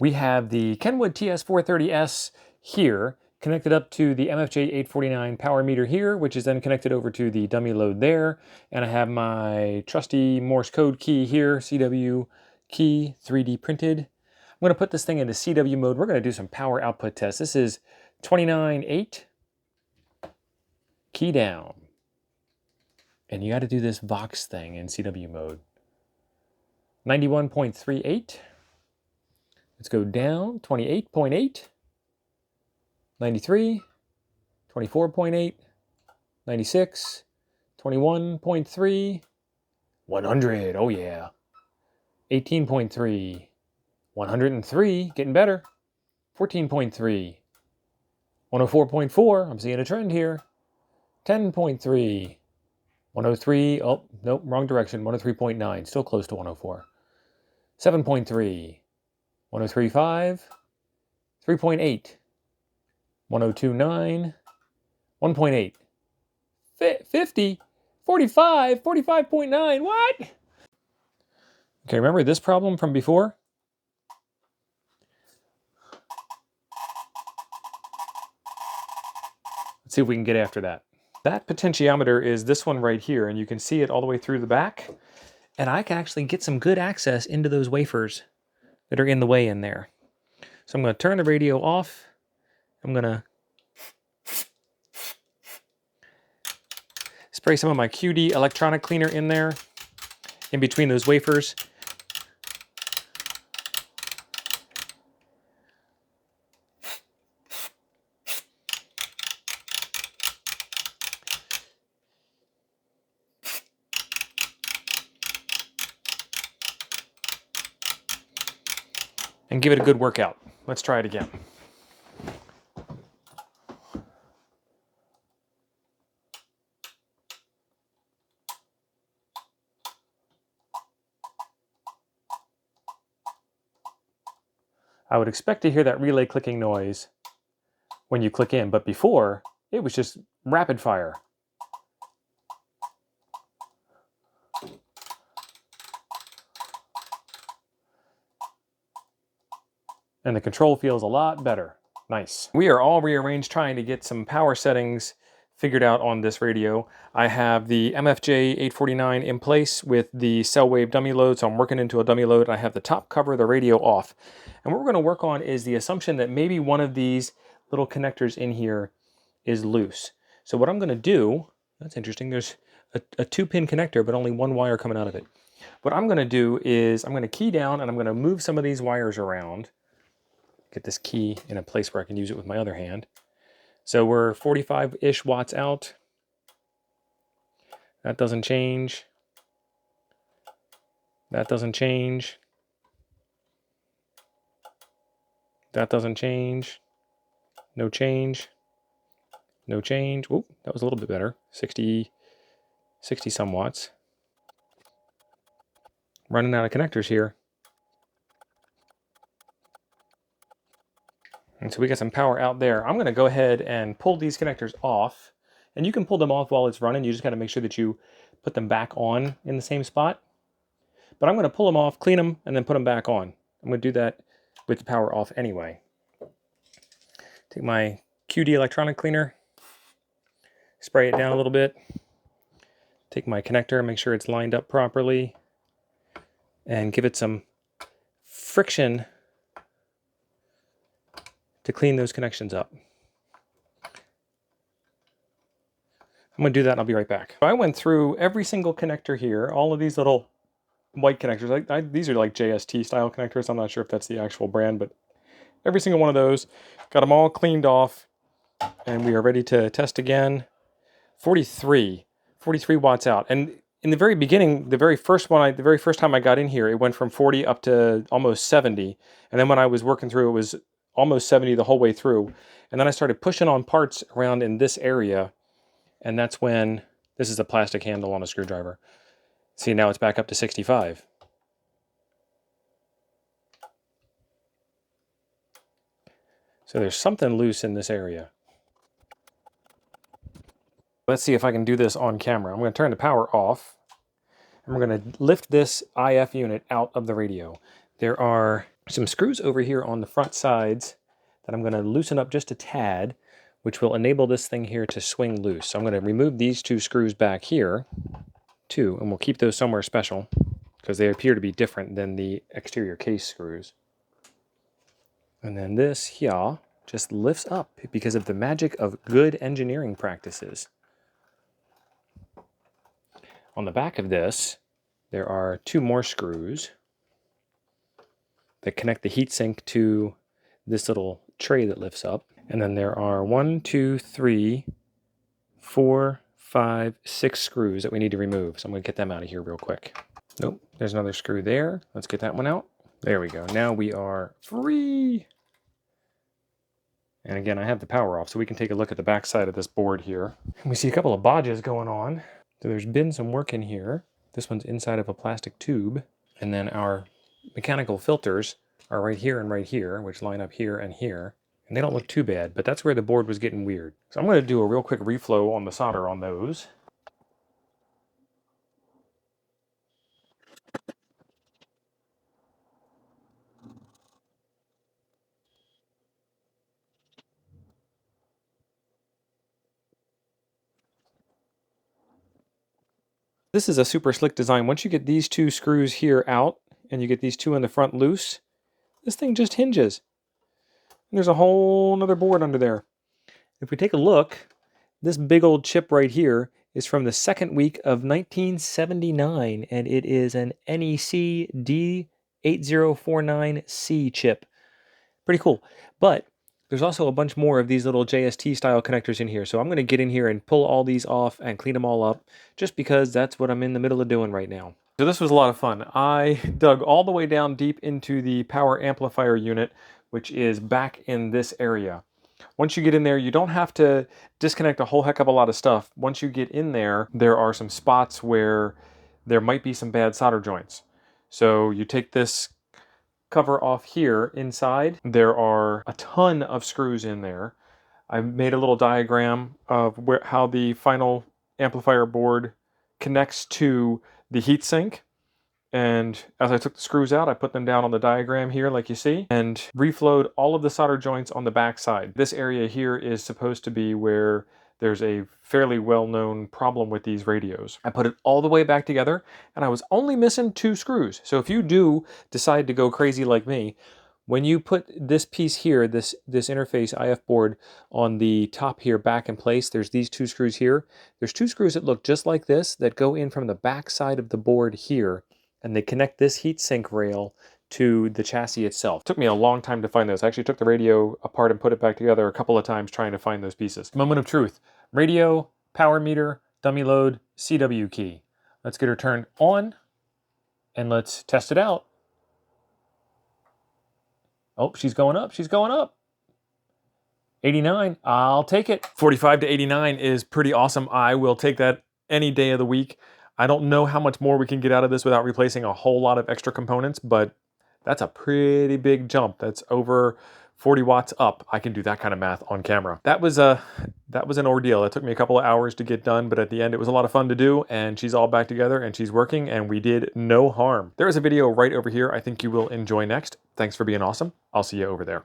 We have the Kenwood TS-430s here, connected up to the MFJ 849 power meter here, which is then connected over to the dummy load there. And I have my trusty Morse code key here, CW key, 3D printed. I'm going to put this thing into CW mode. We're going to do some power output tests. This is 29.8, key down. And you got to do this Vox thing in CW mode. 91.38. Let's go down, 28.8, 93, 24.8, 96, 21.3, 100, oh yeah. 18.3, 103, getting better. 14.3, 104.4, I'm seeing a trend here. 10.3, 103, oh, nope, wrong direction, 103.9, still close to 104. 7.3, 103.5, 3.8, 102.9, 1.8, 50, 45, 45.9, what? Okay, remember this problem from before? Let's see if we can get after that. That potentiometer is this one right here, and you can see it all the way through the back. And I can actually get some good access into those wafers that are in the way in there. So I'm going to turn the radio off. I'm going to spray some of my QD electronic cleaner in there, in between those wafers. And give it a good workout. Let's try it again. I would expect to hear that relay clicking noise when you click in, but before, it was just rapid fire. And the control feels a lot better. Nice. We are all rearranged trying to get some power settings figured out on this radio. I have the MFJ 849 in place with the cell wave dummy load, so I'm working into a dummy load. I have the top cover of the radio off. And what we're going to work on is the assumption that maybe one of these little connectors in here is loose. So what I'm going to do, that's interesting, there's a 2-pin connector, but only one wire coming out of it. What I'm going to do is I'm going to key down and I'm going to move some of these wires around. Get this key in a place where I can use it with my other hand. So we're 45-ish watts out. That doesn't change. That doesn't change. That doesn't change. No change. No change. Oh, that was a little bit better. 60 some watts. Running out of connectors here. And so we got some power out there. I'm going to go ahead and pull these connectors off. And you can pull them off while it's running. You just got to make sure that you put them back on in the same spot. But I'm going to pull them off, clean them, and then put them back on. I'm going to do that with the power off anyway. Take my QD electronic cleaner, spray it down a little bit. Take my connector, make sure it's lined up properly, and give it some friction to clean those connections up. I'm going to do that and I'll be right back. I went through every single connector here, all of these little white connectors. These are like JST style connectors. I'm not sure if that's the actual brand, but every single one of those, got them all cleaned off, and we are ready to test again. 43 watts out. And in the very beginning, the very first time I got in here, it went from 40 up to almost 70. And then when I was working through, it was almost 70 the whole way through. And then I started pushing on parts around in this area. And that's when, this is a plastic handle on a screwdriver. See, now it's back up to 65. So there's something loose in this area. Let's see if I can do this on camera. I'm going to turn the power off. And we're going to lift this IF unit out of the radio. There are some screws over here on the front sides that I'm going to loosen up just a tad, which will enable this thing here to swing loose. So I'm going to remove these 2 screws back here, too, and we'll keep those somewhere special because they appear to be different than the exterior case screws. And then this here just lifts up because of the magic of good engineering practices. On the back of this, there are 2 more screws that connect the heatsink to this little tray that lifts up. And then there are 1, 2, 3, 4, 5, 6 screws that we need to remove. So I'm going to get them out of here real quick. Nope, there's another screw there. Let's get that one out. There we go. Now we are free. And again, I have the power off, so we can take a look at the back side of this board here. We see a couple of bodges going on. So there's been some work in here. This one's inside of a plastic tube. And then our mechanical filters are right here, which line up here and here. And they don't look too bad, but that's where the board was getting weird. So I'm going to do a real quick reflow on the solder on those. This is a super slick design. Once you get these 2 screws here out and you get these 2 in the front loose, this thing just hinges. And there's a whole nother board under there. If we take a look, this big old chip right here is from the second week of 1979, and it is an NEC D8049C chip. Pretty cool. But there's also a bunch more of these little JST style connectors in here. So I'm going to get in here and pull all these off and clean them all up, just because that's what I'm in the middle of doing right now. So this was a lot of fun. I dug all the way down deep into the power amplifier unit, which is back in this area. Once you get in there, you don't have to disconnect a whole heck of a lot of stuff. Once you get in there, there are some spots where there might be some bad solder joints. So you take this cover off here inside. There are a ton of screws in there. I made a little diagram of how the final amplifier board connects to the heatsink. And as I took the screws out, I put them down on the diagram here like you see, and reflowed all of the solder joints on the back side. This area here is supposed to be where there's a fairly well-known problem with these radios. I put it all the way back together, and I was only missing 2 screws. So if you do decide to go crazy like me, when you put this piece here, this interface IF board on the top here back in place, there's these 2 screws here. There's 2 screws that look just like this that go in from the back side of the board here, and they connect this heatsink rail to the chassis itself. It took me a long time to find those. I actually took the radio apart and put it back together a couple of times trying to find those pieces. Moment of truth. Radio, power meter, dummy load, CW key. Let's get her turned on and let's test it out. Oh, she's going up. She's going up. 89. I'll take it. 45 to 89 is pretty awesome. I will take that any day of the week. I don't know how much more we can get out of this without replacing a whole lot of extra components, but that's a pretty big jump. That's over 40 watts up. I can do that kind of math on camera. That was an ordeal. It took me a couple of hours to get done, but at the end it was a lot of fun to do, and she's all back together and she's working, and we did no harm. There is a video right over here I think you will enjoy next. Thanks for being awesome. I'll see you over there.